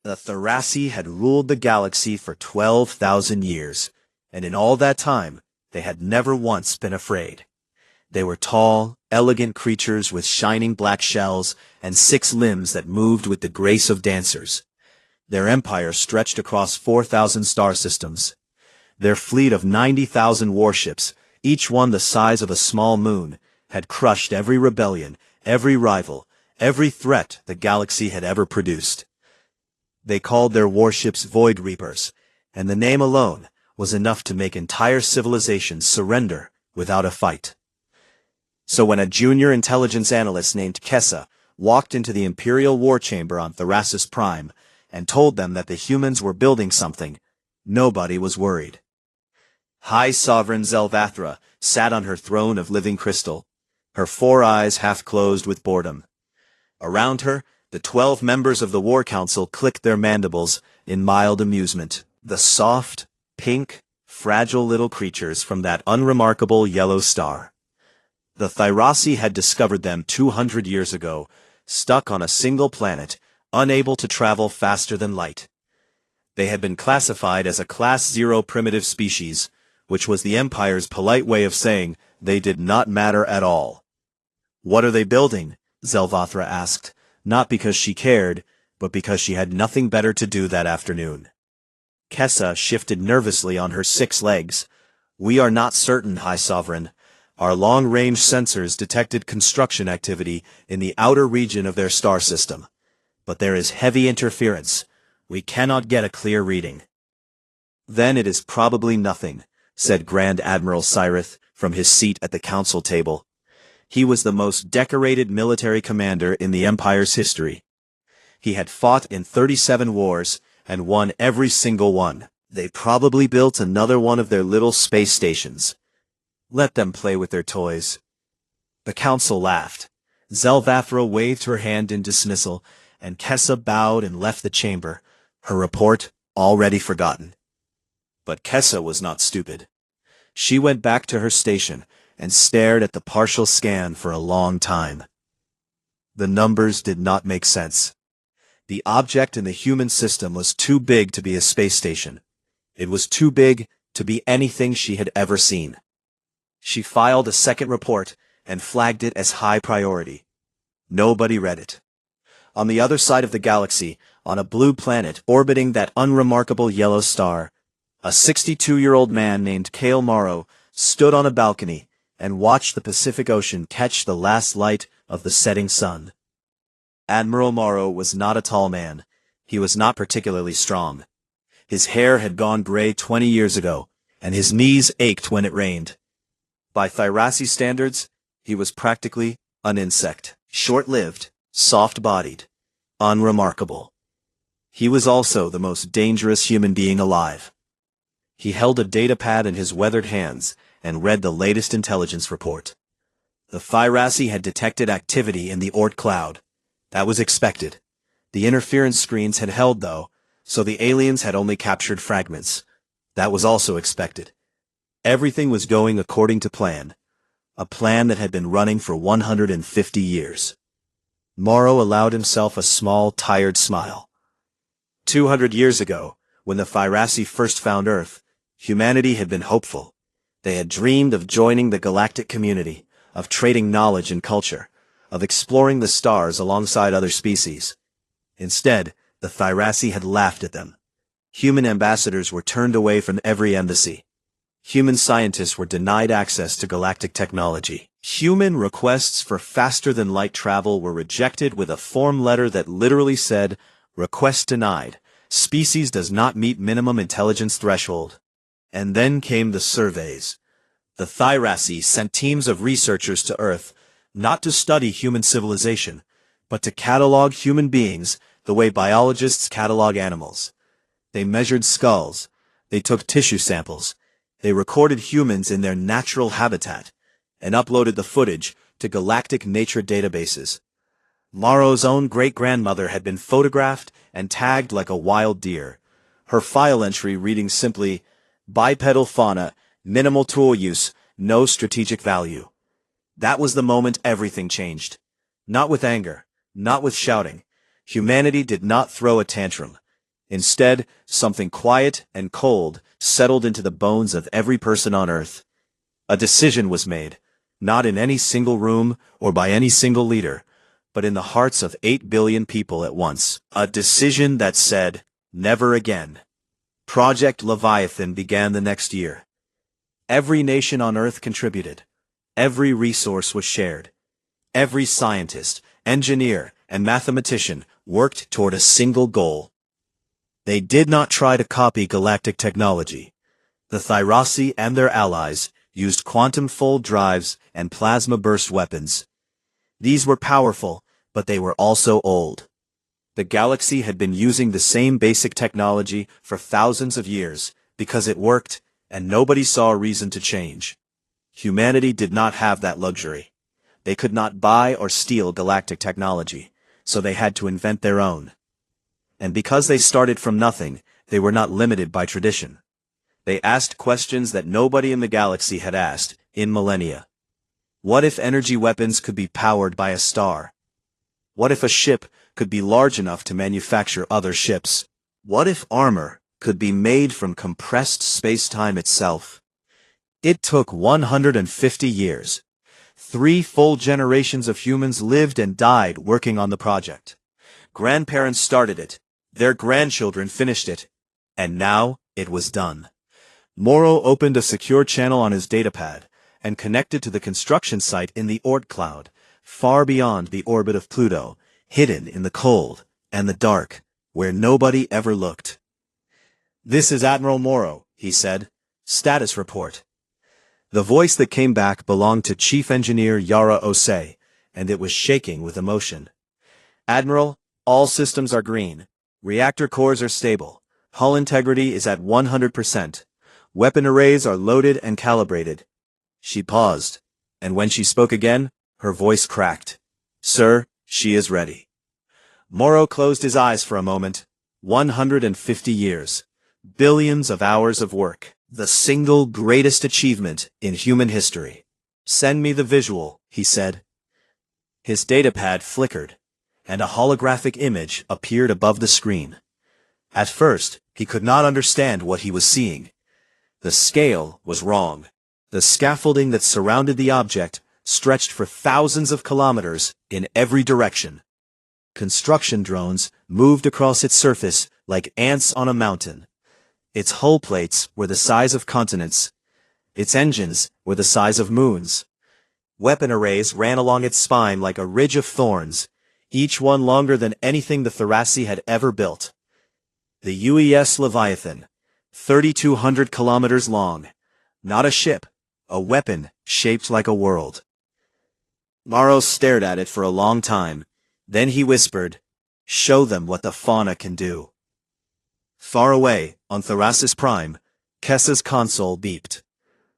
The Thraci had ruled the galaxy for 12,000 years, and in all that time, they had never once been afraid. They were tall, elegant creatures with shining black shells and 6 limbs that moved with the grace of dancers. Their empire stretched across 4,000 star systems. Their fleet of 90,000 warships, each one the size of a small moon, had crushed every rebellion, every rival, every threat the galaxy had ever produced. They called their warships Void Reapers, and the name alone was enough to make entire civilizations surrender without a fight. So when a junior intelligence analyst named Kessa walked into the Imperial War Chamber on Thracis Prime and told them that the humans were building something, nobody was worried. High Sovereign Zelvathra sat on her throne of living crystal, her 4 eyes half closed with boredom. Around her, the 12 members of the War Council clicked their mandibles in mild amusement. The soft, pink, fragile little creatures from that unremarkable yellow star. The Thraci had discovered them 200 years ago, stuck on a single planet, unable to travel faster than light. They had been classified as a Class 0 primitive species, which was the Empire's polite way of saying they did not matter at all. "What are they building?" Zelvathra asked, not because she cared, but because she had nothing better to do that afternoon. Kessa shifted nervously on her 6 legs. "We are not certain, High Sovereign. Our long-range sensors detected construction activity in the outer region of their star system. But there is heavy interference. We cannot get a clear reading." "Then it is probably nothing," said Grand Admiral Cyrith from his seat at the council table. He was the most decorated military commander in the Empire's history. He had fought in 37 wars and won every single one. "They probably built another one of their little space stations. Let them play with their toys." The council laughed. Zelvathra waved her hand in dismissal, and Kessa bowed and left the chamber, her report already forgotten. But Kessa was not stupid. She went back to her station and stared at the partial scan for a long time. The numbers did not make sense. The object in the human system was too big to be a space station. It was too big to be anything she had ever seen. She filed a second report and flagged it as high priority. Nobody read it. On the other side of the galaxy, on a blue planet orbiting that unremarkable yellow star, a 62-year-old man named Kale Morrow stood on a balcony and watched the Pacific Ocean catch the last light of the setting sun. Admiral Morrow was not a tall man. He was not particularly strong. His hair had gone gray 20 years ago, and his knees ached when it rained. By Thraci standards, he was practically an insect. Short-lived, soft-bodied, unremarkable. He was also the most dangerous human being alive. He held a datapad in his weathered hands and read the latest intelligence report. The Thraci had detected activity in the Oort cloud. That was expected. The interference screens had held, though, so the aliens had only captured fragments. That was also expected. Everything was going according to plan. A plan that had been running for 150 years. Morrow allowed himself a small, tired smile. 200 years ago, when the Thraci first found Earth, humanity had been hopeful. They had dreamed of joining the galactic community, of trading knowledge and culture, of exploring the stars alongside other species. Instead, the Thraci had laughed at them. Human ambassadors were turned away from every embassy. Human scientists were denied access to galactic technology. Human requests for faster-than-light travel were rejected with a form letter that literally said, "Request denied. Species does not meet minimum intelligence threshold." And then came the surveys. The Thraci sent teams of researchers to Earth, not to study human civilization, but to catalog human beings the way biologists catalog animals. They measured skulls. They took tissue samples. They recorded humans in their natural habitat, and uploaded the footage to galactic nature databases. Morrow's own great-grandmother had been photographed and tagged like a wild deer, her file entry reading simply, "Bipedal fauna, minimal tool use, no strategic value." That was the moment everything changed. Not with anger, not with shouting. Humanity did not throw a tantrum. Instead, something quiet and cold settled into the bones of every person on Earth. A decision was made, not in any single room or by any single leader, but in the hearts of 8 billion people at once. A decision that said, never again. Project Leviathan began the next year. Every nation on Earth contributed. Every resource was shared. Every scientist, engineer, and mathematician worked toward a single goal. They did not try to copy galactic technology. The Thyrasi and their allies used quantum fold drives and plasma burst weapons. These were powerful, but they were also old. The galaxy had been using the same basic technology for thousands of years because it worked, and nobody saw a reason to change. Humanity did not have that luxury. They could not buy or steal galactic technology, so they had to invent their own. And because they started from nothing, they were not limited by tradition. They asked questions that nobody in the galaxy had asked in millennia. What if energy weapons could be powered by a star? What if a ship could be large enough to manufacture other ships? What if armor could be made from compressed space-time itself? It took 150 years. 3 full generations of humans lived and died working on the project. Grandparents started it. Their grandchildren finished it. And now, it was done. Morrow opened a secure channel on his datapad and connected to the construction site in the Oort cloud, far beyond the orbit of Pluto, hidden in the cold and the dark, where nobody ever looked. "This is Admiral Morrow," he said. "Status report." The voice that came back belonged to Chief Engineer Yara Osei, and it was shaking with emotion. "Admiral, all systems are green. Reactor cores are stable. Hull integrity is at 100%. Weapon arrays are loaded and calibrated." She paused, and when she spoke again, her voice cracked. "Sir, she is ready." Morrow closed his eyes for a moment. 150 years. Billions of hours of work. The single greatest achievement in human history. "Send me the visual," he said. His datapad flickered, and a holographic image appeared above the screen. At first, he could not understand what he was seeing. The scale was wrong. The scaffolding that surrounded the object stretched for thousands of kilometers in every direction. Construction drones moved across its surface like ants on a mountain. Its hull plates were the size of continents. Its engines were the size of moons. Weapon arrays ran along its spine like a ridge of thorns, each one longer than anything the Thyrasi had ever built. The UES Leviathan, 3,200 kilometers long. Not a ship, a weapon shaped like a world. Morrow stared at it for a long time. Then he whispered, "Show them what the fauna can do." Far away, on Therasis Prime, Kessa's console beeped.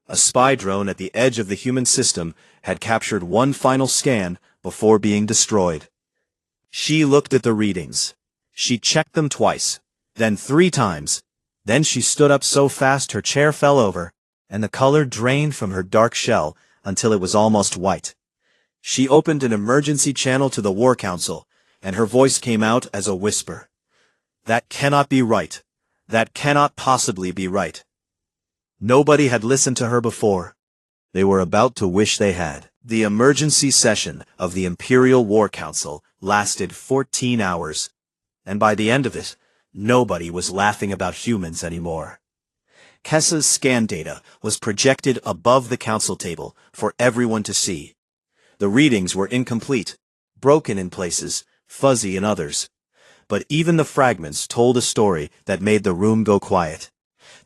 A spy drone at the edge of the human system had captured one final scan before being destroyed. She looked at the readings. She checked them twice, then 3 times. Then she stood up so fast her chair fell over, and the color drained from her dark shell until it was almost white. She opened an emergency channel to the War Council, and her voice came out as a whisper. "That cannot be right. That cannot possibly be right." Nobody had listened to her before. They were about to wish they had. The emergency session of the Imperial War Council lasted 14 hours, and by the end of it, nobody was laughing about humans anymore. Kessa's scan data was projected above the council table for everyone to see. The readings were incomplete, broken in places, fuzzy in others. But even the fragments told a story that made the room go quiet.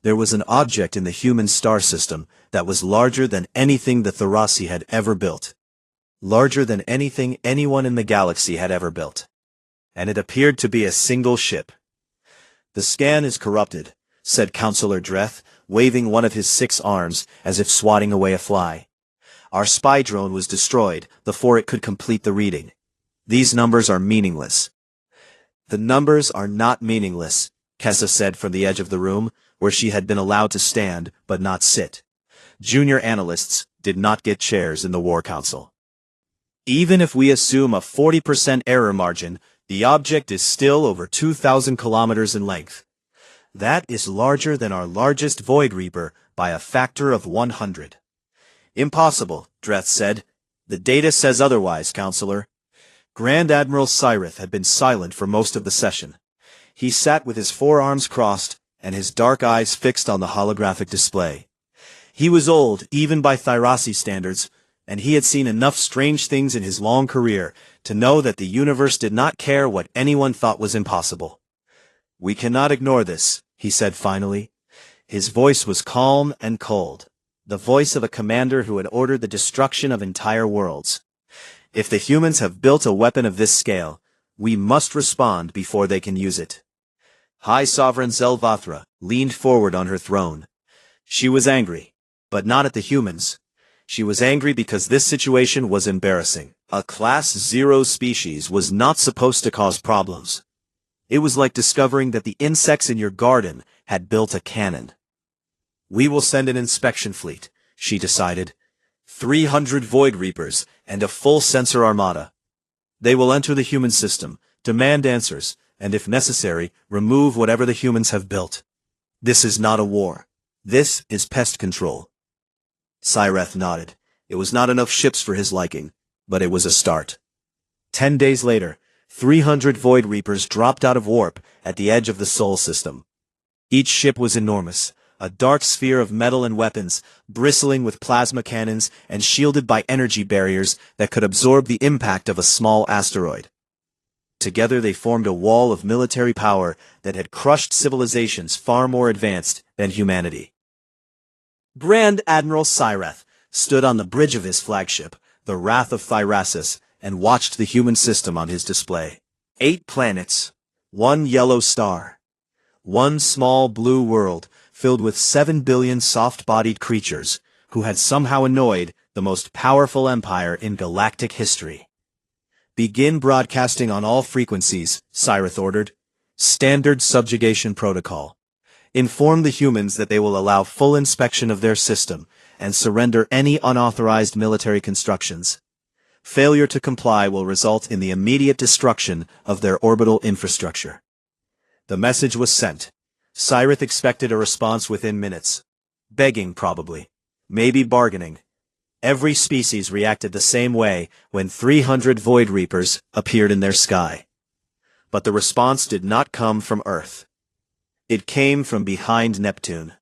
There was an object in the human star system that was larger than anything the Thyrasi had ever built. Larger than anything anyone in the galaxy had ever built. And it appeared to be a single ship. "The scan is corrupted," said Counselor Dreth, waving one of his 6 arms as if swatting away a fly. "Our spy drone was destroyed before it could complete the reading. These numbers are meaningless." "The numbers are not meaningless," Kessa said from the edge of the room, where she had been allowed to stand but not sit. Junior analysts did not get chairs in the War Council. "Even if we assume a 40% error margin, The object is still over 2,000 kilometers in length. That is larger than our largest Void Reaper by a factor of 100. Impossible, Dreth said. The data says otherwise, Counselor. Grand Admiral Cyrith had been silent for most of the session. He sat with his forearms crossed and his dark eyes fixed on the holographic display. He was old, even by Thyrasi standards, and he had seen enough strange things in his long career to know that the universe did not care what anyone thought was impossible. "We cannot ignore this," he said finally. His voice was calm and cold, the voice of a commander who had ordered the destruction of entire worlds. "If the humans have built a weapon of this scale, we must respond before they can use it." High Sovereign Zelvathra leaned forward on her throne. She was angry, but not at the humans. She was angry because this situation was embarrassing. A Class 0 species was not supposed to cause problems. It was like discovering that the insects in your garden had built a cannon. "We will send an inspection fleet," she decided. 300 Void Reapers and a full sensor armada. They will enter the human system, demand answers, and if necessary, remove whatever the humans have built. This is not a war. This is pest control. Cyrith nodded. It was not enough ships for his liking, but it was a start. 10 days later, 300 Void Reapers dropped out of warp at the edge of the Sol system. Each ship was enormous, a dark sphere of metal and weapons, bristling with plasma cannons and shielded by energy barriers that could absorb the impact of a small asteroid. Together they formed a wall of military power that had crushed civilizations far more advanced than humanity. Grand Admiral Cyrith stood on the bridge of his flagship, the Wrath of Thyrasis, and watched the human system on his display. 8 planets, 1 yellow star, 1 small blue world filled with 7 billion soft-bodied creatures who had somehow annoyed the most powerful empire in galactic history. "Begin broadcasting on all frequencies," Cyrith ordered. "Standard subjugation protocol. Inform the humans that they will allow full inspection of their system and surrender any unauthorized military constructions. Failure to comply will result in the immediate destruction of their orbital infrastructure." The message was sent. Cyrith expected a response within minutes. Begging, probably. Maybe bargaining. Every species reacted the same way when 300 Void Reapers appeared in their sky. But the response did not come from Earth. It came from behind Neptune.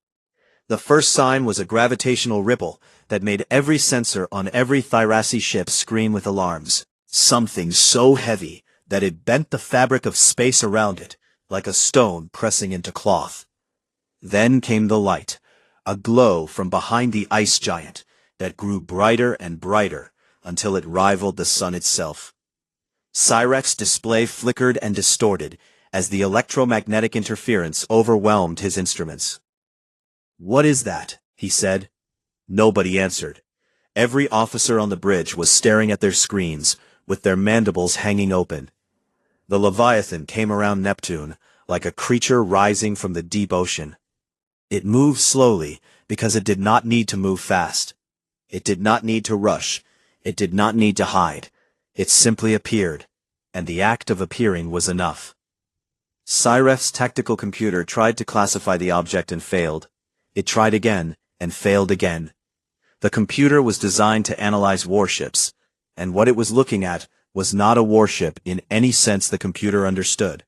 The first sign was a gravitational ripple that made every sensor on every Thyrasi ship scream with alarms. Something so heavy that it bent the fabric of space around it, like a stone pressing into cloth. Then came the light, a glow from behind the ice giant that grew brighter and brighter until it rivaled the sun itself. Cyrith's display flickered and distorted as the electromagnetic interference overwhelmed his instruments. "What is that?" he said. Nobody answered. Every officer on the bridge was staring at their screens, with their mandibles hanging open. The Leviathan came around Neptune, like a creature rising from the deep ocean. It moved slowly, because it did not need to move fast. It did not need to rush. It did not need to hide. It simply appeared, and the act of appearing was enough. Cyrith's tactical computer tried to classify the object and failed. It tried again, and failed again. The computer was designed to analyze warships, and what it was looking at was not a warship in any sense the computer understood.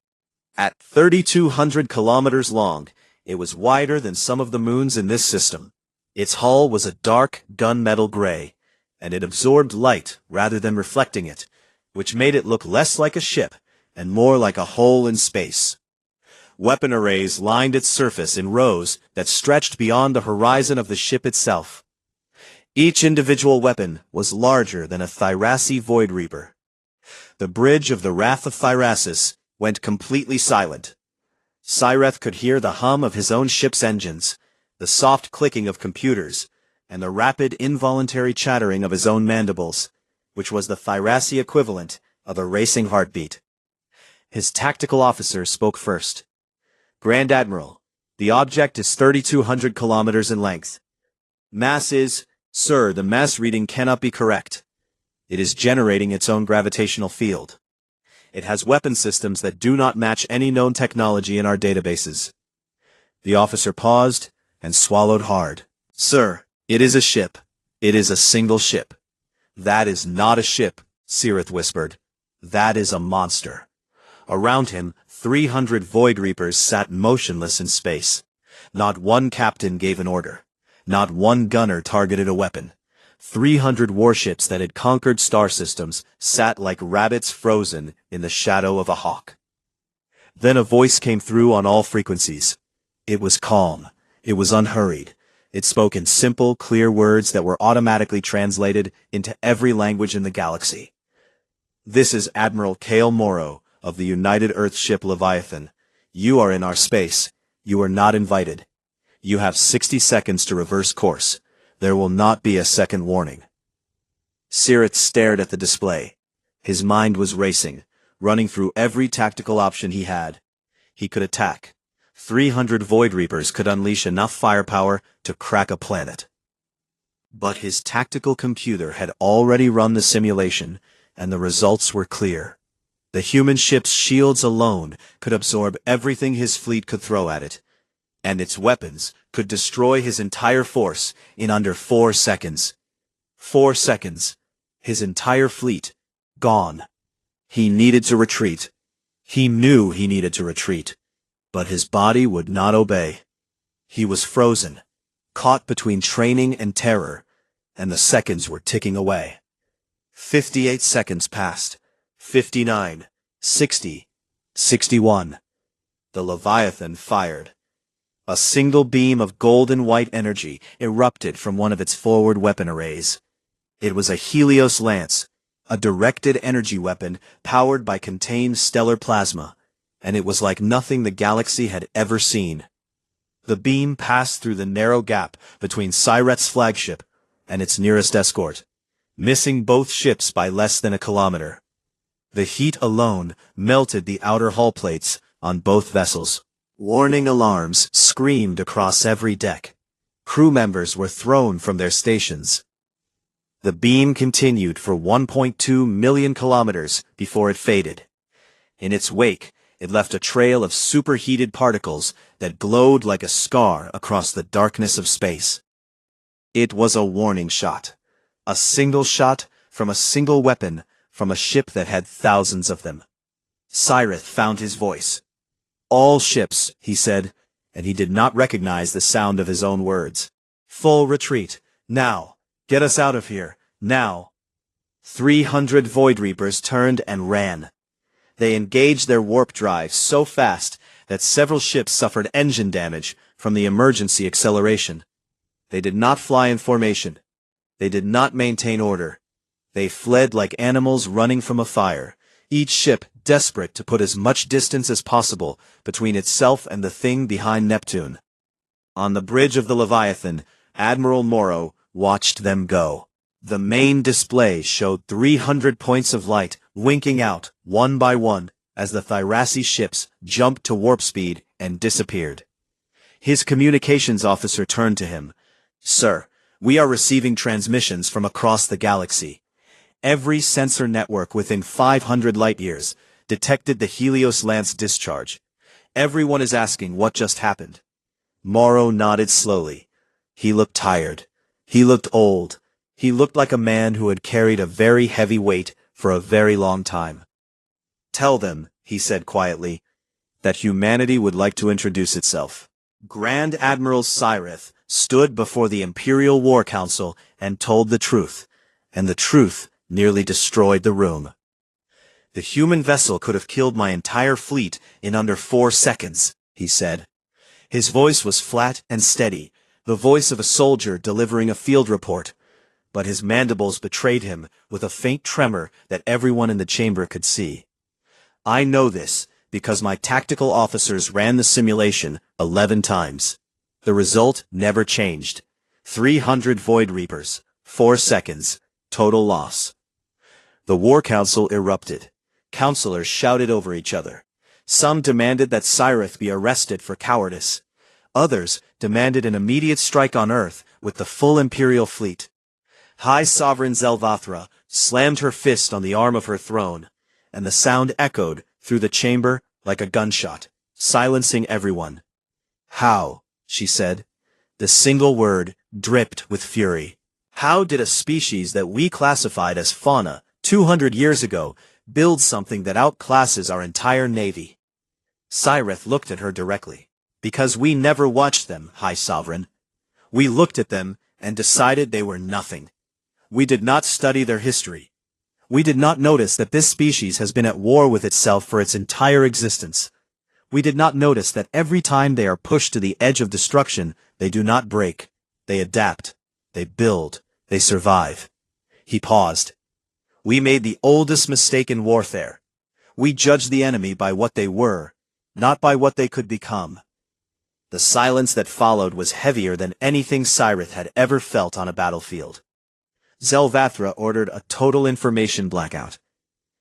At 3,200 kilometers long, it was wider than some of the moons in this system. Its hull was a dark, gunmetal gray, and it absorbed light rather than reflecting it, which made it look less like a ship and more like a hole in space. Weapon arrays lined its surface in rows that stretched beyond the horizon of the ship itself. Each individual weapon was larger than a Thyrasi Void Reaper. The bridge of the Wrath of Thyrasis went completely silent. Cyrith could hear the hum of his own ship's engines, the soft clicking of computers, and the rapid involuntary chattering of his own mandibles, which was the Thyrasi equivalent of a racing heartbeat. His tactical officer spoke first. "Grand Admiral, the object is 3,200 kilometers in length. Mass is, sir, the mass reading cannot be correct. It is generating its own gravitational field. It has weapon systems that do not match any known technology in our databases. The officer paused and swallowed hard. Sir, it is a ship. It is a single ship. That is not a ship, Cirith whispered. That is a monster. Around him, 300 Void Reapers sat motionless in space. Not one captain gave an order. Not one gunner targeted a weapon. 300 warships that had conquered star systems sat like rabbits frozen in the shadow of a hawk. Then a voice came through on all frequencies. It was calm. It was unhurried. It spoke in simple, clear words that were automatically translated into every language in the galaxy. This is Admiral Kale Morrow of the United Earth ship Leviathan. You are in our space. You are not invited. You have 60 seconds to reverse course. There will not be a second warning. Cirith stared at the display. His mind was racing, running through every tactical option he had. He could attack. 300 Void Reapers could unleash enough firepower to crack a planet. But his tactical computer had already run the simulation, and the results were clear. The human ship's shields alone could absorb everything his fleet could throw at it, and its weapons could destroy his entire force in under 4 seconds. 4 seconds. His entire fleet, gone. He needed to retreat. He knew he needed to retreat, but his body would not obey. He was frozen, caught between training and terror, and the seconds were ticking away. 58 seconds passed. 59, 60, 61. The Leviathan fired. A single beam of golden white energy erupted from one of its forward weapon arrays. It was a Helios Lance, a directed energy weapon powered by contained stellar plasma, and it was like nothing the galaxy had ever seen. The beam passed through the narrow gap between Cyreth's flagship and its nearest escort, missing both ships by less than a kilometer. The heat alone melted the outer hull plates on both vessels. Warning alarms screamed across every deck. Crew members were thrown from their stations. The beam continued for 1.2 million kilometers before it faded. In its wake, it left a trail of superheated particles that glowed like a scar across the darkness of space. It was a warning shot. A single shot from a single weapon from a ship that had thousands of them. Cirith found his voice. All ships, he said, and he did not recognize the sound of his own words. Full retreat, now. Get us out of here, now. 300 Void Reapers turned and ran. They engaged their warp drive so fast that several ships suffered engine damage from the emergency acceleration. They did not fly in formation. They did not maintain order. They fled like animals running from a fire, each ship desperate to put as much distance as possible between itself and the thing behind Neptune. On the bridge of the Leviathan, Admiral Morrow watched them go. The main display showed 300 points of light winking out, one by one, as the Thyrassi ships jumped to warp speed and disappeared. His communications officer turned to him. Sir, we are receiving transmissions from across the galaxy. Every sensor network within 500 light-years detected the Helios Lance discharge. Everyone is asking what just happened. Morrow nodded slowly. He looked tired. He looked old. He looked like a man who had carried a very heavy weight for a very long time. Tell them, he said quietly, that humanity would like to introduce itself. Grand Admiral Cirith stood before the Imperial War Council and told the truth, and the truth nearly destroyed the room. The human vessel could have killed my entire fleet in under 4 seconds, he said. His voice was flat and steady, the voice of a soldier delivering a field report, but his mandibles betrayed him with a faint tremor that everyone in the chamber could see. I know this because my tactical officers ran the simulation 11 times. The result never changed. 300 Void Reapers, 4 seconds, total loss. The War Council erupted. Councilors shouted over each other. Some demanded that Cirith be arrested for cowardice. Others demanded an immediate strike on Earth with the full Imperial fleet. High Sovereign Zelvathra slammed her fist on the arm of her throne, and the sound echoed through the chamber like a gunshot, silencing everyone. "How?" she said. The single word dripped with fury. How did a species that we classified as fauna 200 years ago build something that outclasses our entire navy? Cyrith looked at her directly. "Because we never watched them, High Sovereign. We looked at them and decided they were nothing. We did not study their history. We did not notice that this species has been at war with itself for its entire existence. We did not notice that every time they are pushed to the edge of destruction, they do not break. They adapt. They build. They survive." He paused. "We made the oldest mistake in warfare. We judged the enemy by what they were, not by what they could become." The silence that followed was heavier than anything Cyrith had ever felt on a battlefield. Zelvathra ordered a total information blackout.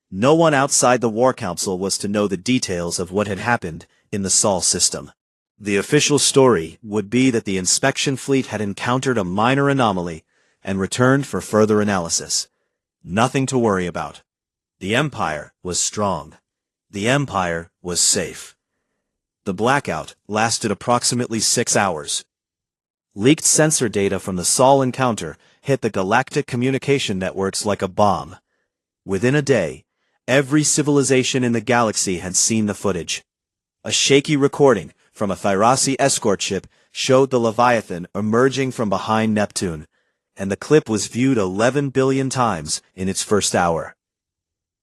No one outside the War Council was to know the details of what had happened in the Sol system. The official story would be that the inspection fleet had encountered a minor anomaly and returned for further analysis. Nothing to worry about. The Empire was strong. The Empire was safe. The blackout lasted approximately 6 hours. Leaked sensor data from the Sol encounter hit the galactic communication networks like a bomb. Within a day, every civilization in the galaxy had seen the footage. A shaky recording from a Thyrasi escort ship showed the Leviathan emerging from behind Neptune, and the clip was viewed 11 billion times in its first hour.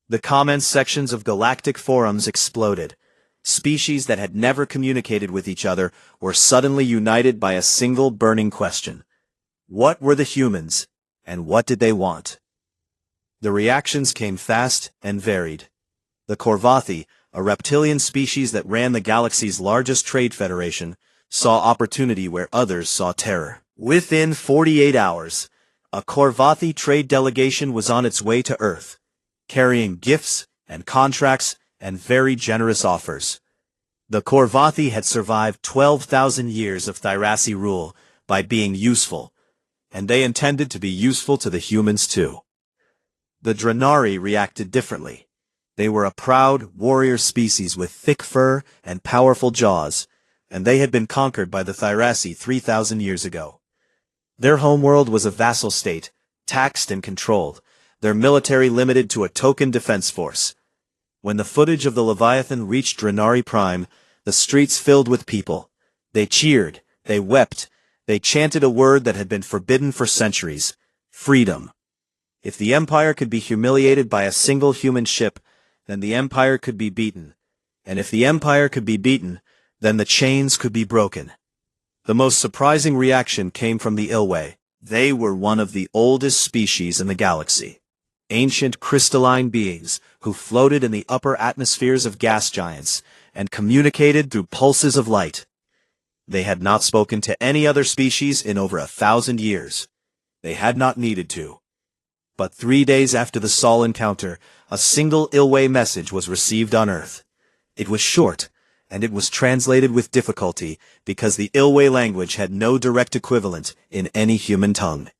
The comments sections of galactic forums exploded. Species that had never communicated with each other were suddenly united by a single burning question. What were the humans, and what did they want? The reactions came fast and varied. The Korvathi, a reptilian species that ran the galaxy's largest trade federation, saw opportunity where others saw terror. Within 48 hours, a Korvathi trade delegation was on its way to Earth, carrying gifts and contracts and very generous offers. The Korvathi had survived 12,000 years of Thyrasi rule by being useful, and they intended to be useful to the humans too. The Dranari reacted differently. They were a proud, warrior species with thick fur and powerful jaws, and they had been conquered by the Thyrasi 3,000 years ago. Their homeworld was a vassal state, taxed and controlled, their military limited to a token defense force. When the footage of the Leviathan reached Dranari Prime, the streets filled with people. They cheered, they wept, they chanted a word that had been forbidden for centuries: freedom. If the Empire could be humiliated by a single human ship, then the Empire could be beaten. And if the Empire could be beaten, then the chains could be broken. The most surprising reaction came from the Ilwe. They were one of the oldest species in the galaxy. Ancient crystalline beings who floated in the upper atmospheres of gas giants and communicated through pulses of light. They had not spoken to any other species in over 1,000 years. They had not needed to. But 3 days after the Sol encounter, a single Ilwe message was received on Earth. It was short, and it was translated with difficulty because the Ilwe language had no direct equivalent in any human tongue.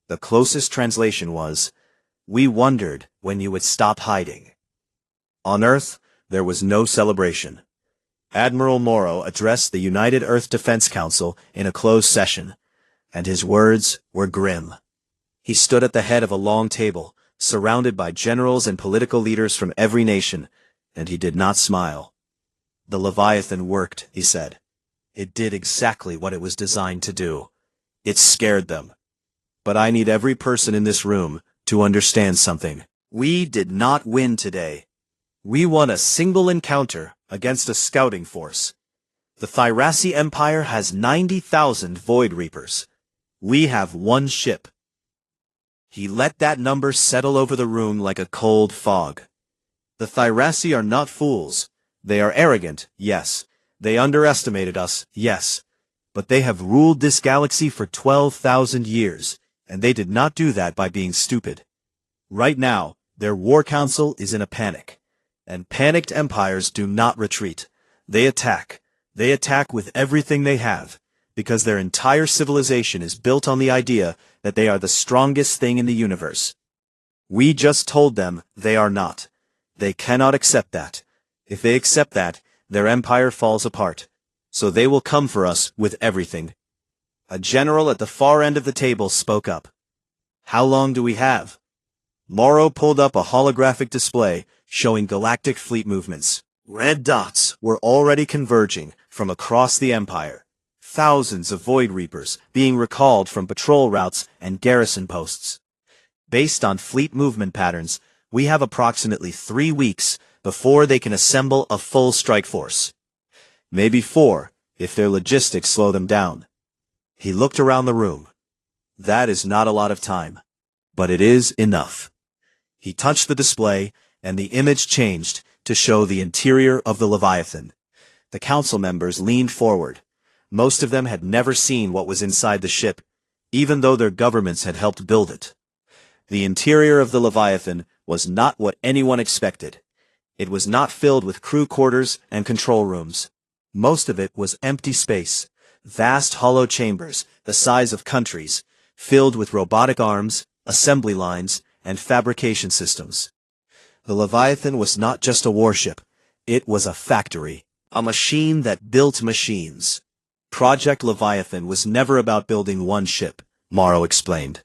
The closest translation was, "We wondered when you would stop hiding." On Earth, there was no celebration. Admiral Morrow addressed the United Earth Defense Council in a closed session, and his words were grim. He stood at the head of a long table, surrounded by generals and political leaders from every nation, and he did not smile. "The Leviathan worked," he said. "It did exactly what it was designed to do. It scared them. But I need every person in this room to understand something. We did not win today. We won a single encounter against a scouting force. The Thyrasi Empire has 90,000 Void Reapers. We have one ship." He let that number settle over the room like a cold fog. The Thyrasi are not fools. They are arrogant, yes. They underestimated us, yes. But they have ruled this galaxy for 12,000 years, and they did not do that by being stupid. Right now, their war council is in a panic. And panicked empires do not retreat. They attack. They attack with everything they have, because their entire civilization is built on the idea that they are the strongest thing in the universe. We just told them they are not. They cannot accept that. If they accept that, their empire falls apart. So they will come for us with everything. A general at the far end of the table spoke up. How long do we have? Morrow pulled up a holographic display showing galactic fleet movements. Red dots were already converging from across the empire. Thousands of Void Reapers being recalled from patrol routes and garrison posts. Based on fleet movement patterns, we have approximately 3 weeks before they can assemble a full strike force. Maybe 4, if their logistics slow them down. He looked around the room. That is not a lot of time, but it is enough. He touched the display, and the image changed to show the interior of the Leviathan. The council members leaned forward. Most of them had never seen what was inside the ship, even though their governments had helped build it. The interior of the Leviathan was not what anyone expected. It was not filled with crew quarters and control rooms. Most of it was empty space, vast hollow chambers the size of countries, filled with robotic arms, assembly lines, and fabrication systems. The Leviathan was not just a warship, it was a factory, a machine that built machines. Project Leviathan was never about building one ship, Morrow explained.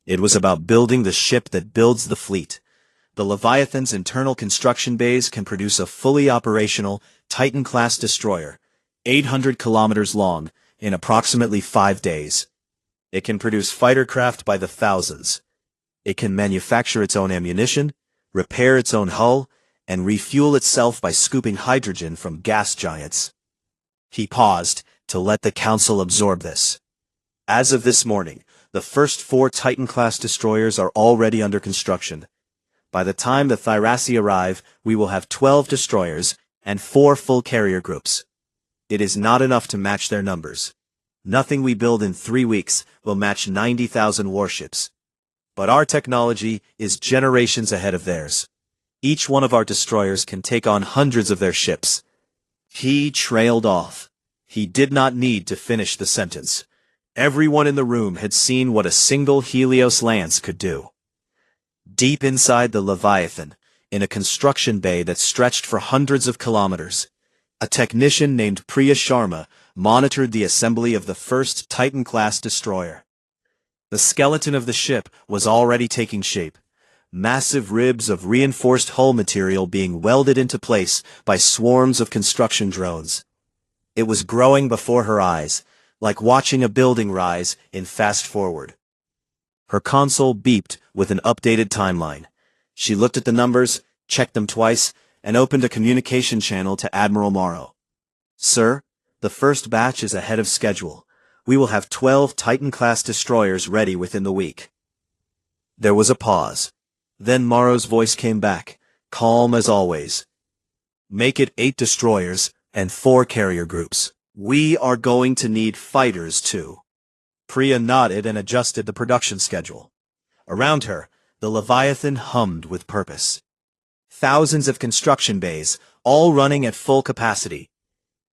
It was about building the ship that builds the fleet. The Leviathan's internal construction bays can produce a fully operational Titan-class destroyer, 800 kilometers long, in approximately 5 days. It can produce fighter craft by the thousands. It can manufacture its own ammunition, repair its own hull, and refuel itself by scooping hydrogen from gas giants. He paused to let the council absorb this. As of this morning, the first 4 Titan-class destroyers are already under construction. By the time the Thyrassi arrive, we will have 12 destroyers and 4 full carrier groups. It is not enough to match their numbers. Nothing we build in 3 weeks will match 90,000 warships. But our technology is generations ahead of theirs. Each one of our destroyers can take on hundreds of their ships. He trailed off. He did not need to finish the sentence. Everyone in the room had seen what a single Helios lance could do. Deep inside the Leviathan, in a construction bay that stretched for hundreds of kilometers, a technician named Priya Sharma monitored the assembly of the first Titan-class destroyer. The skeleton of the ship was already taking shape, massive ribs of reinforced hull material being welded into place by swarms of construction drones. It was growing before her eyes, like watching a building rise in fast forward. Her console beeped with an updated timeline. She looked at the numbers, checked them twice, and opened a communication channel to Admiral Morrow. Sir, the first batch is ahead of schedule. We will have 12 Titan-class destroyers ready within the week. There was a pause. Then Morrow's voice came back, calm as always. Make it 8 destroyers and 4 carrier groups. We are going to need fighters too. Priya nodded and adjusted the production schedule. Around her, the Leviathan hummed with purpose. Thousands of construction bays, all running at full capacity.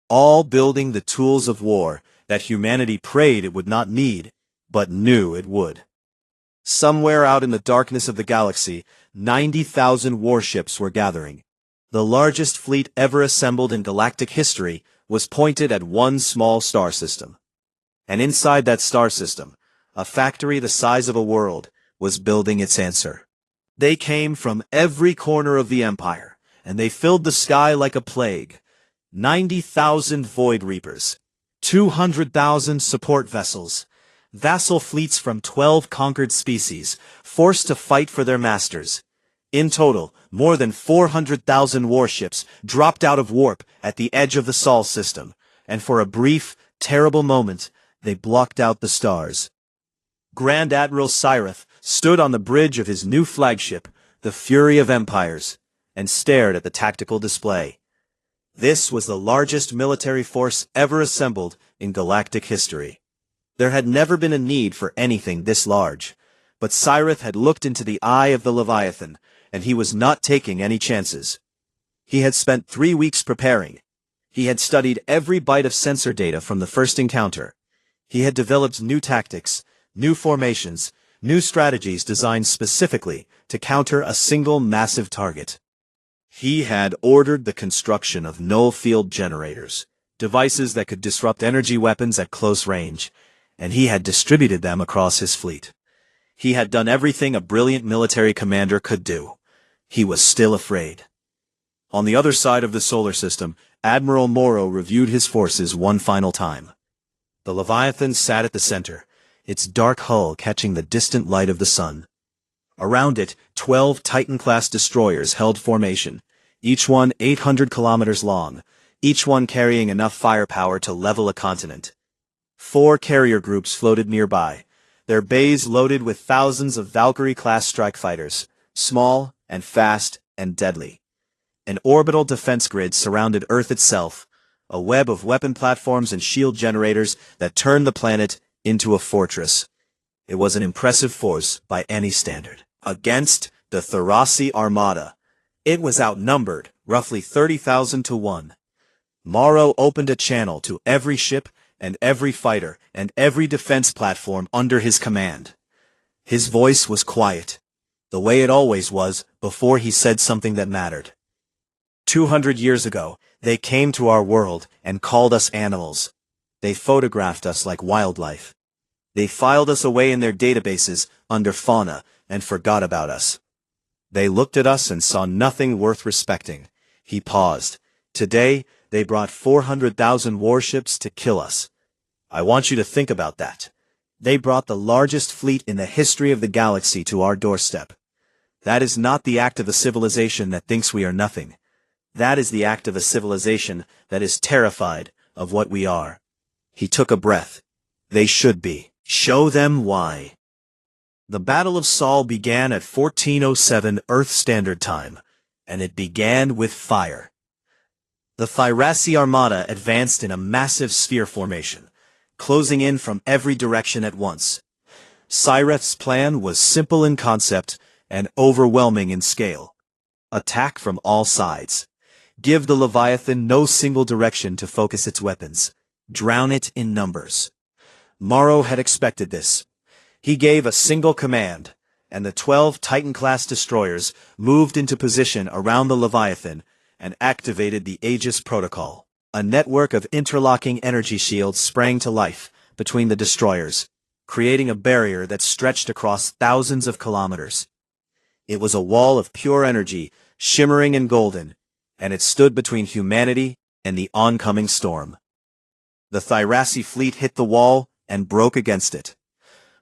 All building the tools of war that humanity prayed it would not need, but knew it would. Somewhere out in the darkness of the galaxy, 90,000 warships were gathering. The largest fleet ever assembled in galactic history was pointed at one small star system. And inside that star system, a factory the size of a world was building its answer. They came from every corner of the empire, and they filled the sky like a plague. 90,000 Void Reapers, 200,000 support vessels, vassal fleets from 12 conquered species, forced to fight for their masters. In total, more than 400,000 warships dropped out of warp at the edge of the Sol system, and for a brief, terrible moment, they blocked out the stars. Grand Admiral Cyrith stood on the bridge of his new flagship, the Fury of Empires, and stared at the tactical display. This was the largest military force ever assembled in galactic history. There had never been a need for anything this large, but Cyrith had looked into the eye of the Leviathan, and he was not taking any chances. He had spent 3 weeks preparing. He had studied every byte of sensor data from the first encounter. He had developed new tactics, new formations, new strategies designed specifically to counter a single massive target. He had ordered the construction of null-field generators, devices that could disrupt energy weapons at close range, and he had distributed them across his fleet. He had done everything a brilliant military commander could do. He was still afraid. On the other side of the solar system, Admiral Morrow reviewed his forces one final time. The Leviathan sat at the center, its dark hull catching the distant light of the sun. Around it, 12 Titan-class destroyers held formation, each one 800 kilometers long, each one carrying enough firepower to level a continent. 4 carrier groups floated nearby, their bays loaded with thousands of Valkyrie-class strike fighters, small and fast and deadly. An orbital defense grid surrounded Earth itself, a web of weapon platforms and shield generators that turned the planet into a fortress. It was an impressive force by any standard. Against the Tharasi Armada, it was outnumbered, roughly 30,000 to 1. Morrow opened a channel to every ship and every fighter and every defense platform under his command. His voice was quiet, the way it always was before he said something that mattered. 200 years ago, they came to our world and called us animals. They photographed us like wildlife. They filed us away in their databases under fauna and forgot about us. They looked at us and saw nothing worth respecting. He paused. Today, they brought 400,000 warships to kill us. I want you to think about that. They brought the largest fleet in the history of the galaxy to our doorstep. That is not the act of a civilization that thinks we are nothing. That is the act of a civilization that is terrified of what we are. He took a breath. They should be. Show them why. The Battle of Sol began at 1407 Earth Standard Time, and it began with fire. The Tharasi Armada advanced in a massive sphere formation, closing in from every direction at once. Cyreth's plan was simple in concept and overwhelming in scale. Attack from all sides. Give the Leviathan no single direction to focus its weapons. Drown it in numbers. Morrow had expected this. He gave a single command, and the 12 Titan-class destroyers moved into position around the Leviathan and activated the Aegis Protocol. A network of interlocking energy shields sprang to life between the destroyers, creating a barrier that stretched across thousands of kilometers. It was a wall of pure energy, shimmering and golden, and it stood between humanity and the oncoming storm. The Tharasi fleet hit the wall and broke against it.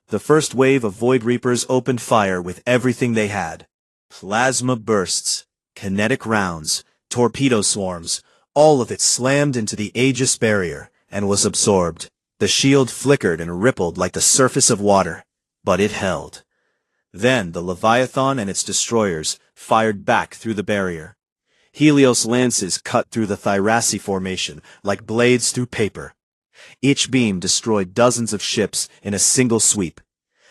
The first wave of Void Reapers opened fire with everything they had. Plasma bursts, kinetic rounds, torpedo swarms, all of it slammed into the Aegis barrier and was absorbed. The shield flickered and rippled like the surface of water, but it held. Then the Leviathan and its destroyers fired back through the barrier. Helios lances cut through the Tharasi formation like blades through paper. Each beam destroyed dozens of ships in a single sweep.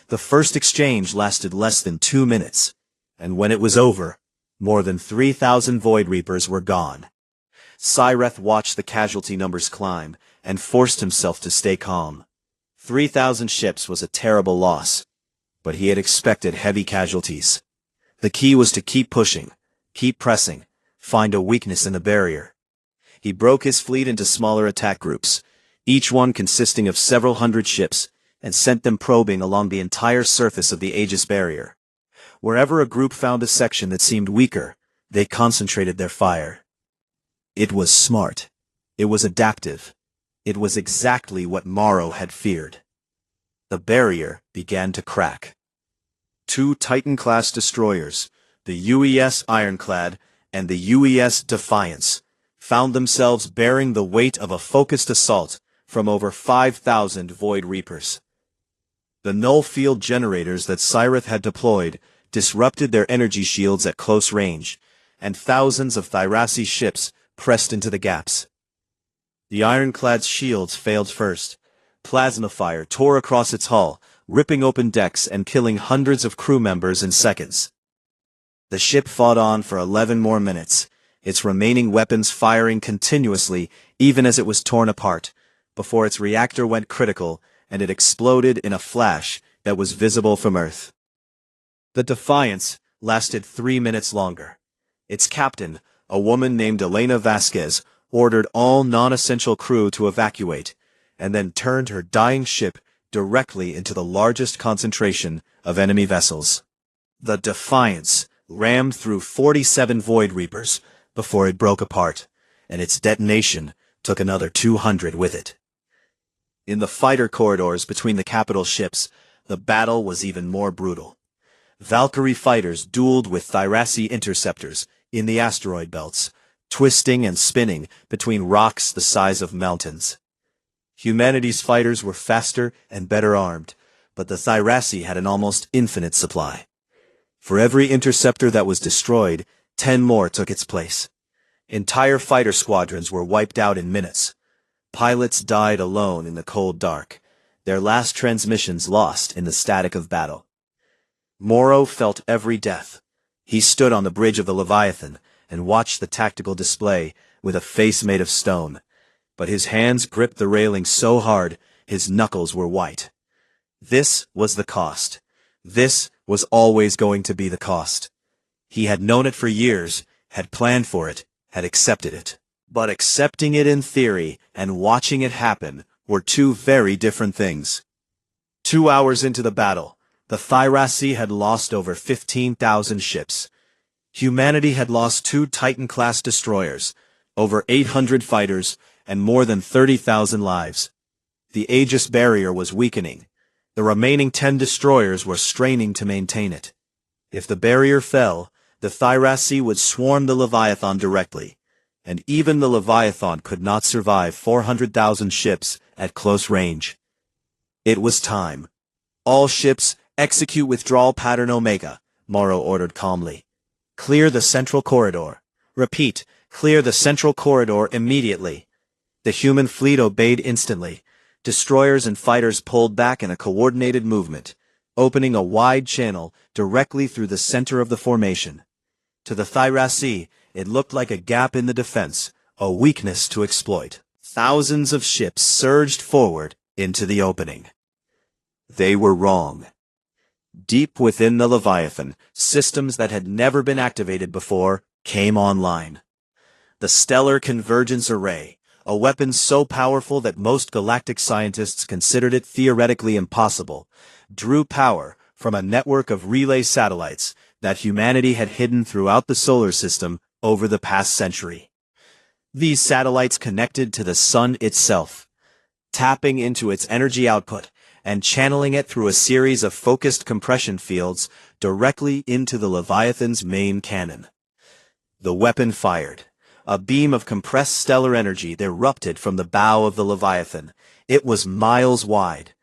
The first exchange lasted less than 2 minutes, and when it was over, more than 3,000 Void Reapers were gone. Cyreth watched the casualty numbers climb and forced himself to stay calm. 3,000 ships was a terrible loss, but he had expected heavy casualties. The key was to keep pushing, keep pressing, find a weakness in the barrier. He broke his fleet into smaller attack groups, each one consisting of several hundred ships, and sent them probing along the entire surface of the Aegis barrier. Wherever a group found a section that seemed weaker, they concentrated their fire. It was smart. It was adaptive. It was exactly what Morrow had feared. The barrier began to crack. 2 Titan-class destroyers, the UES Ironclad and the UES Defiance, found themselves bearing the weight of a focused assault from over 5,000 Void Reapers. The null-field generators that Cyreth had deployed disrupted their energy shields at close range, and thousands of Tharasi ships pressed into the gaps. The Ironclad's shields failed first. Plasma fire tore across its hull, ripping open decks and killing hundreds of crew members in seconds. The ship fought on for 11 more minutes, its remaining weapons firing continuously even as it was torn apart, before its reactor went critical and it exploded in a flash that was visible from Earth. The Defiance lasted 3 minutes longer. Its captain, a woman named Elena Vasquez ordered all non-essential crew to evacuate, and then turned her dying ship directly into the largest concentration of enemy vessels. The Defiance rammed through 47 Void Reapers before it broke apart, and its detonation took another 200 with it. In the fighter corridors between the capital ships, the battle was even more brutal. Valkyrie fighters dueled with Thyrassi interceptors in the asteroid belts, twisting and spinning between rocks the size of mountains. Humanity's fighters were faster and better armed, but the Thyrassi had an almost infinite supply. For every interceptor that was destroyed, 10 more took its place. Entire fighter squadrons were wiped out in minutes. Pilots died alone in the cold dark, their last transmissions lost in the static of battle. Morrow felt every death. He stood on the bridge of the Leviathan and watched the tactical display with a face made of stone, but his hands gripped the railing so hard his knuckles were white. This was the cost. This was always going to be the cost. He had known it for years, had planned for it, had accepted it. But accepting it in theory and watching it happen were two very different things. 2 hours into the battle, the Thyrassi had lost over 15,000 ships. Humanity had lost 2 Titan-class destroyers, over 800 fighters, and more than 30,000 lives. The Aegis barrier was weakening. The remaining 10 destroyers were straining to maintain it. If the barrier fell, the Thyrassi would swarm the Leviathan directly, and even the Leviathan could not survive 400,000 ships at close range. It was time. All ships, execute withdrawal pattern Omega, Morrow ordered calmly. Clear the central corridor. Repeat, clear the central corridor immediately. The human fleet obeyed instantly. Destroyers and fighters pulled back in a coordinated movement, opening a wide channel directly through the center of the formation. To the Thyrassi, it looked like a gap in the defense, a weakness to exploit. Thousands of ships surged forward into the opening. They were wrong. Deep within the Leviathan, systems that had never been activated before came online. The Stellar Convergence Array, a weapon so powerful that most galactic scientists considered it theoretically impossible, drew power from a network of relay satellites that humanity had hidden throughout the solar system over the past century. These satellites connected to the sun itself, tapping into its energy output and channeling it through a series of focused compression fields directly into the Leviathan's main cannon. The weapon fired. A beam of compressed stellar energy erupted from the bow of the Leviathan. It was miles wide.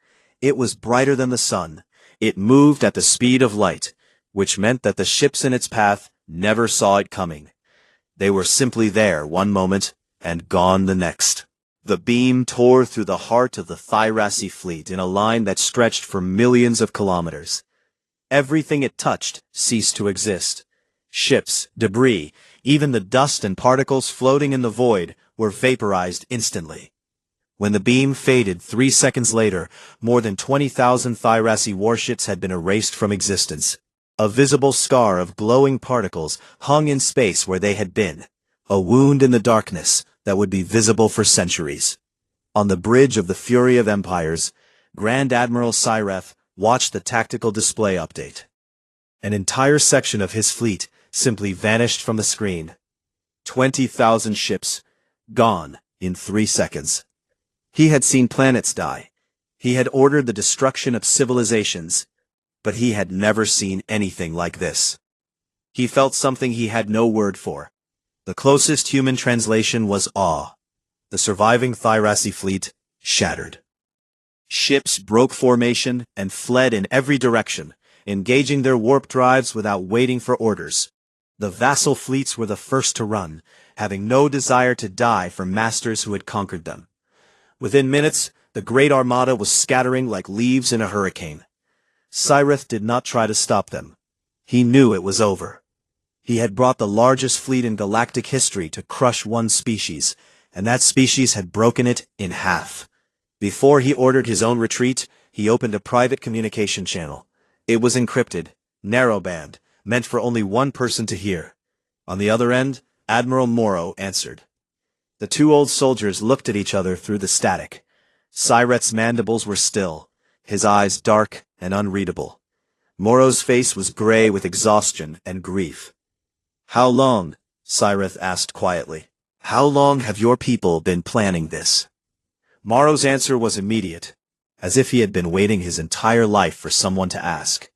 It was brighter than the sun. It moved at the speed of light, which meant that the ships in its path never saw it coming. They were simply there one moment and gone the next. The beam tore through the heart of the Thyrassi fleet in a line that stretched for millions of kilometers. Everything it touched ceased to exist. Ships, debris, even the dust and particles floating in the void were vaporized instantly. When the beam faded 3 seconds later, more than 20,000 Thyrassi warships had been erased from existence. A visible scar of glowing particles hung in space where they had been, a wound in the darkness that would be visible for centuries. On the bridge of the Fury of Empires, Grand Admiral Cyreth watched the tactical display update. An entire section of his fleet simply vanished from the screen. 20,000 ships, gone in 3 seconds. He had seen planets die. He had ordered the destruction of civilizations, but he had never seen anything like this. He felt something he had no word for. The closest human translation was awe. The surviving Thyrassi fleet shattered. Ships broke formation and fled in every direction, engaging their warp drives without waiting for orders. The vassal fleets were the first to run, having no desire to die for masters who had conquered them. Within minutes, the Great Armada was scattering like leaves in a hurricane. Cyreth did not try to stop them. He knew it was over. He had brought the largest fleet in galactic history to crush one species, and that species had broken it in half. Before he ordered his own retreat, he opened a private communication channel. It was encrypted, narrowband, meant for only one person to hear. On the other end, Admiral Morrow answered. The two old soldiers looked at each other through the static. Cyret's mandibles were still, his eyes dark and unreadable. Morrow's face was gray with exhaustion and grief. "How long?" Cyreth asked quietly. "How long have your people been planning this?" Morrow's answer was immediate, as if he had been waiting his entire life for someone to ask.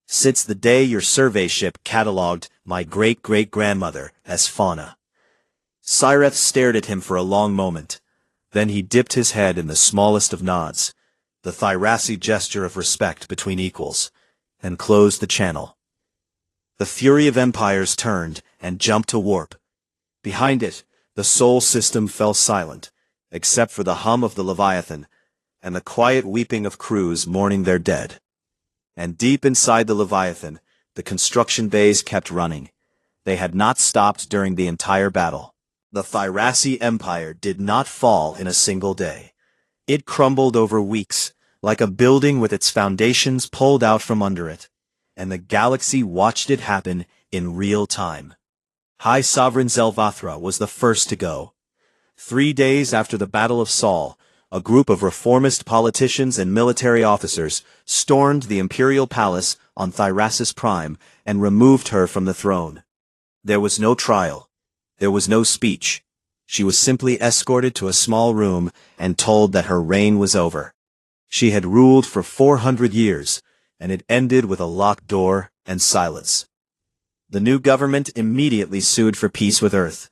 "Since the day your survey ship catalogued my great-great-grandmother as fauna." Cyreth stared at him for a long moment. Then he dipped his head in the smallest of nods, the Thyrassi gesture of respect between equals, and closed the channel. The fury of empires turned and jumped to warp. Behind it, the Sol system fell silent, except for the hum of the Leviathan and the quiet weeping of crews mourning their dead. And deep inside the Leviathan, the construction bays kept running. They had not stopped during the entire battle. The Thyrassi Empire did not fall in a single day. It crumbled over weeks, like a building with its foundations pulled out from under it, and the galaxy watched it happen in real time. High Sovereign Zelvathra was the first to go. 3 days after the Battle of Sol, a group of reformist politicians and military officers stormed the imperial palace on Thyrassus Prime and removed her from the throne. There was no trial. There was no speech. She was simply escorted to a small room and told that her reign was over. She had ruled for 400 years, and it ended with a locked door and silence. The new government immediately sued for peace with Earth,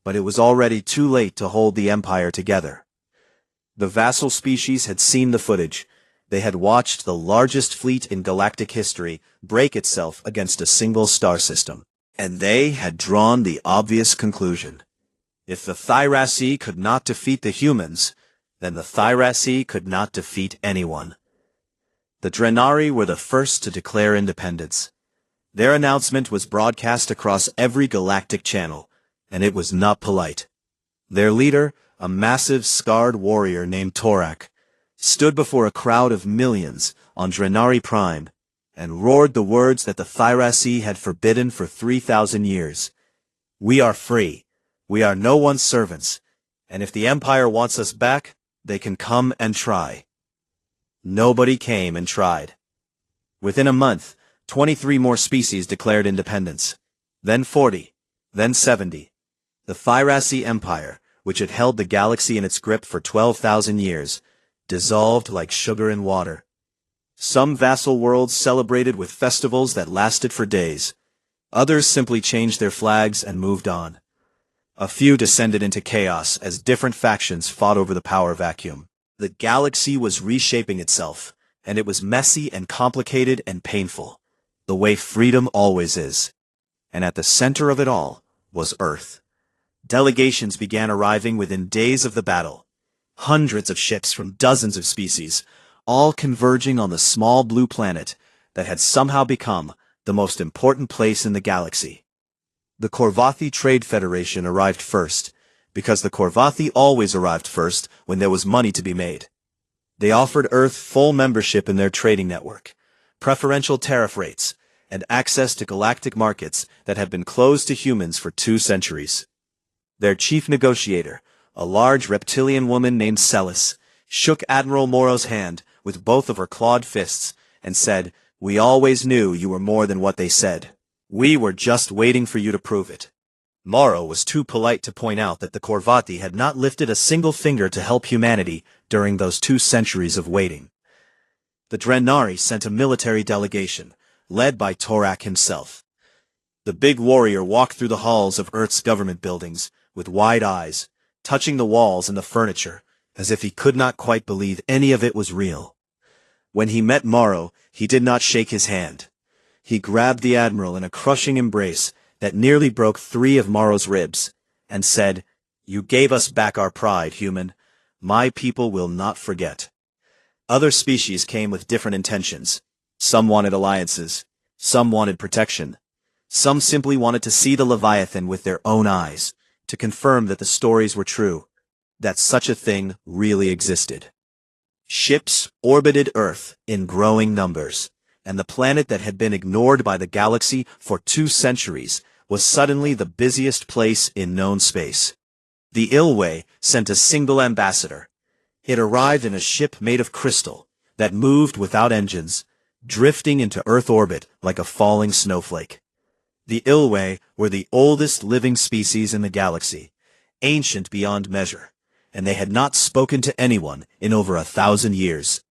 but it was already too late to hold the empire together. The vassal species had seen the footage. They had watched the largest fleet in galactic history break itself against a single star system. And they had drawn the obvious conclusion. If the Thyrassi could not defeat the humans, then the Thyrassi could not defeat anyone. The Drenari were the first to declare independence. Their announcement was broadcast across every galactic channel, and it was not polite. Their leader, a massive scarred warrior named Torak, stood before a crowd of millions on Drenari Prime and roared the words that the Thyrassi had forbidden for 3,000 years. "We are free. We are no one's servants, and if the Empire wants us back, they can come and try." Nobody came and tried. Within a month, 23 more species declared independence. Then 40. Then 70. The Thyrassi Empire, which had held the galaxy in its grip for 12,000 years, dissolved like sugar in water. Some vassal worlds celebrated with festivals that lasted for days. Others simply changed their flags and moved on. A few descended into chaos as different factions fought over the power vacuum. The galaxy was reshaping itself, and it was messy and complicated and painful, the way freedom always is. And at the center of it all was Earth. Delegations began arriving within days of the battle. Hundreds of ships from dozens of species, all converging on the small blue planet that had somehow become the most important place in the galaxy. The Korvathi Trade Federation arrived first, because the Korvathi always arrived first when there was money to be made. They offered Earth full membership in their trading network, preferential tariff rates, and access to galactic markets that had been closed to humans for 2 centuries. Their chief negotiator, a large reptilian woman named Celis, shook Admiral Morrow's hand with both of her clawed fists and said, "We always knew you were more than what they said. We were just waiting for you to prove it." Morrow was too polite to point out that the Korvathi had not lifted a single finger to help humanity during those 2 centuries of waiting. The Drenari sent a military delegation, led by Torak himself. The big warrior walked through the halls of Earth's government buildings with wide eyes, touching the walls and the furniture, as if he could not quite believe any of it was real. When he met Morrow, he did not shake his hand. He grabbed the Admiral in a crushing embrace that nearly broke 3 of Morrow's ribs, and said, "You gave us back our pride, human. My people will not forget." Other species came with different intentions. Some wanted alliances. Some wanted protection. Some simply wanted to see the Leviathan with their own eyes, to confirm that the stories were true, that such a thing really existed. Ships orbited Earth in growing numbers, and the planet that had been ignored by the galaxy for 2 centuries was suddenly the busiest place in known space. The Ilway sent a single ambassador. It arrived in a ship made of crystal that moved without engines, drifting into Earth orbit like a falling snowflake. The Ilway were the oldest living species in the galaxy, ancient beyond measure, and they had not spoken to anyone in over 1,000 years.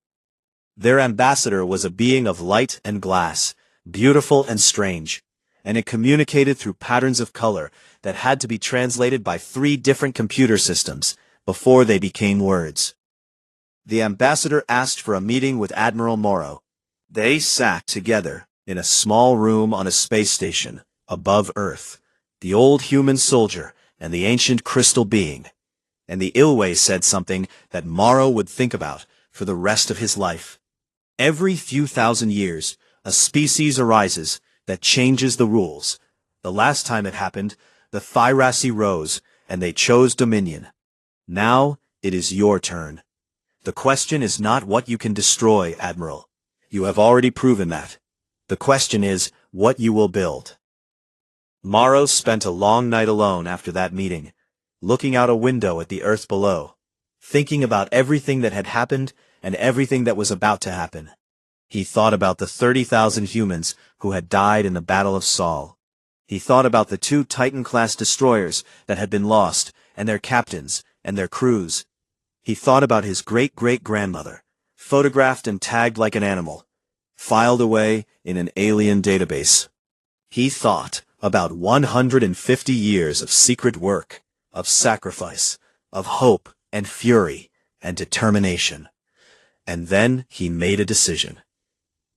Their ambassador was a being of light and glass, beautiful and strange, and it communicated through patterns of color that had to be translated by 3 different computer systems before they became words. The ambassador asked for a meeting with Admiral Morrow. They sat together in a small room on a space station above Earth, the old human soldier and the ancient crystal being. And the Ilway said something that Morrow would think about for the rest of his life. Every few thousand years, a species arises that changes the rules. The last time it happened, the Thyrassi rose, and they chose dominion. Now, it is your turn. The question is not what you can destroy, Admiral. You have already proven that. The question is what you will build. Morrow spent a long night alone after that meeting, looking out a window at the Earth below, thinking about everything that had happened and everything that was about to happen. He thought about the 30,000 humans who had died in the Battle of Sol. He thought about the 2 Titan-class destroyers that had been lost, and their captains, and their crews. He thought about his great-great-grandmother, photographed and tagged like an animal, filed away in an alien database. He thought about 150 years of secret work, of sacrifice, of hope and fury and determination. And then he made a decision.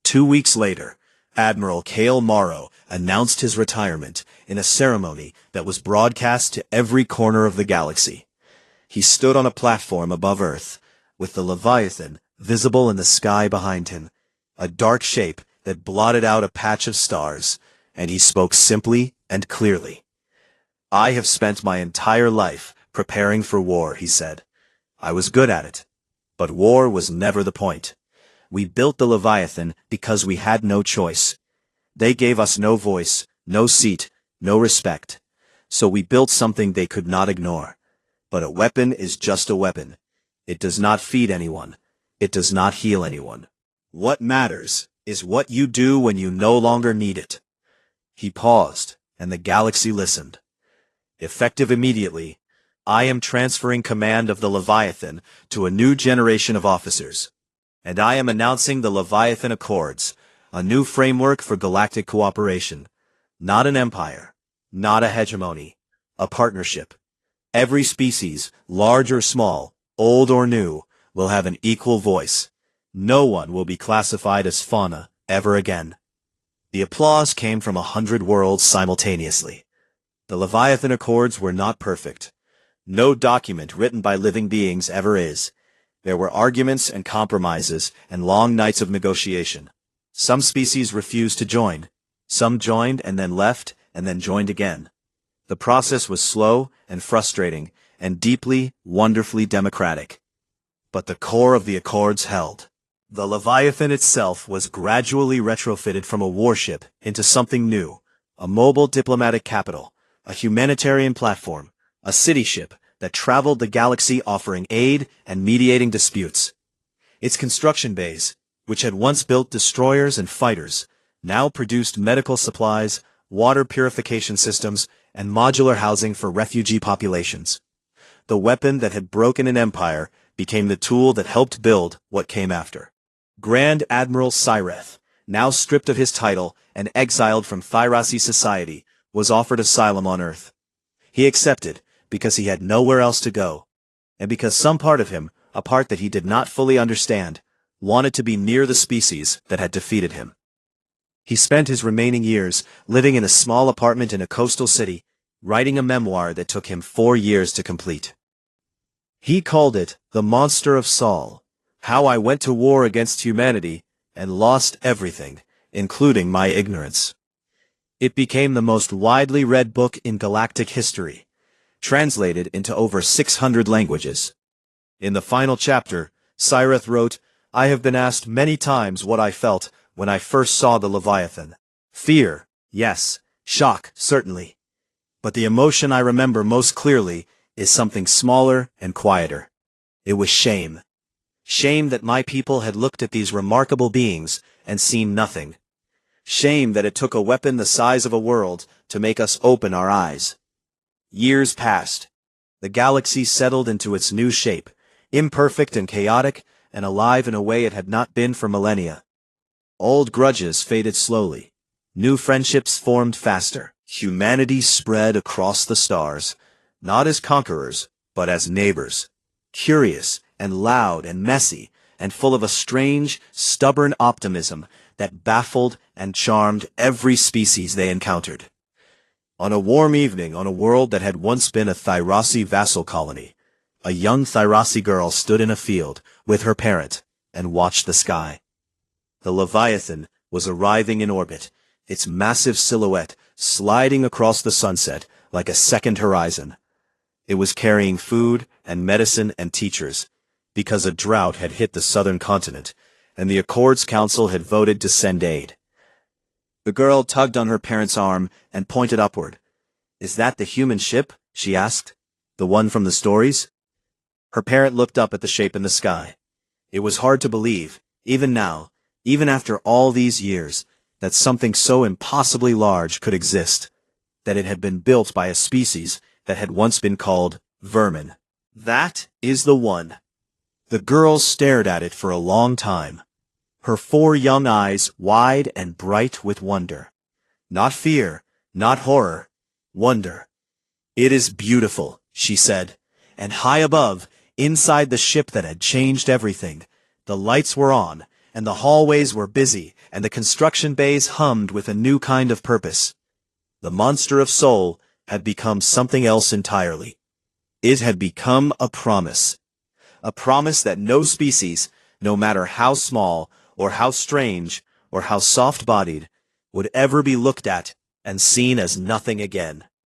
2 weeks later, Admiral Cale Morrow announced his retirement in a ceremony that was broadcast to every corner of the galaxy. He stood on a platform above Earth, with the Leviathan visible in the sky behind him, a dark shape that blotted out a patch of stars, and he spoke simply and clearly. I have spent my entire life preparing for war, he said. I was good at it. But war was never the point. We built the Leviathan because we had no choice. They gave us no voice, no seat, no respect. So we built something they could not ignore. But a weapon is just a weapon. It does not feed anyone. It does not heal anyone. What matters is what you do when you no longer need it. He paused, and the galaxy listened. Effective immediately, I am transferring command of the Leviathan to a new generation of officers. And I am announcing the Leviathan Accords, a new framework for galactic cooperation. Not an empire, not a hegemony, a partnership. Every species, large or small, old or new, will have an equal voice. No one will be classified as fauna ever again. The applause came from 100 worlds simultaneously. The Leviathan Accords were not perfect. No document written by living beings ever is. There were arguments and compromises and long nights of negotiation. Some species refused to join. Some joined and then left and then joined again. The process was slow and frustrating and deeply, wonderfully democratic. But the core of the Accords held. The Leviathan itself was gradually retrofitted from a warship into something new, a mobile diplomatic capital, a humanitarian platform, a city ship that traveled the galaxy offering aid and mediating disputes. Its construction bays, which had once built destroyers and fighters, now produced medical supplies, water purification systems, and modular housing for refugee populations. The weapon that had broken an empire became the tool that helped build what came after. Grand Admiral Cyreth, now stripped of his title and exiled from Thyrassi society, was offered asylum on Earth. He accepted, because he had nowhere else to go, and because some part of him, a part that he did not fully understand, wanted to be near the species that had defeated him. He spent his remaining years living in a small apartment in a coastal city, writing a memoir that took him 4 years to complete. He called it The Monster of Sol, How I Went to War Against Humanity and Lost Everything, including my ignorance. It became the most widely read book in galactic history, translated into over 600 languages. In the final chapter, Cyreth wrote, I have been asked many times what I felt when I first saw the Leviathan. Fear, yes, Shock, certainly. But the emotion I remember most clearly is something smaller and quieter. It was shame. Shame that my people had looked at these remarkable beings and seen nothing. Shame that it took a weapon the size of a world to make us open our eyes. Years passed. The galaxy settled into its new shape, imperfect and chaotic, and alive in a way it had not been for millennia. Old grudges faded slowly. New friendships formed faster. Humanity spread across the stars, not as conquerors, but as neighbors. Curious and loud and messy, and full of a strange, stubborn optimism that baffled and charmed every species they encountered. On a warm evening on a world that had once been a Thyrasi vassal colony, a young Thyrasi girl stood in a field with her parent and watched the sky. The Leviathan was arriving in orbit, its massive silhouette sliding across the sunset like a second horizon. It was carrying food and medicine and teachers, because a drought had hit the southern continent, and the Accords Council had voted to send aid. The girl tugged on her parent's arm and pointed upward. "Is that the human ship?" she asked. "The one from the stories?" Her parent looked up at the shape in the sky. It was hard to believe, even now, even after all these years, that something so impossibly large could exist, that it had been built by a species that had once been called vermin. "That is the one." The girl stared at it for a long time, her 4 young eyes wide and bright with wonder. Not fear, not horror, wonder. "It is beautiful," she said, and high above, inside the ship that had changed everything, the lights were on, and the hallways were busy, and the construction bays hummed with a new kind of purpose. The monster of soul had become something else entirely. It had become a promise that no species, no matter how small, or how strange, or how soft-bodied, would ever be looked at and seen as nothing again.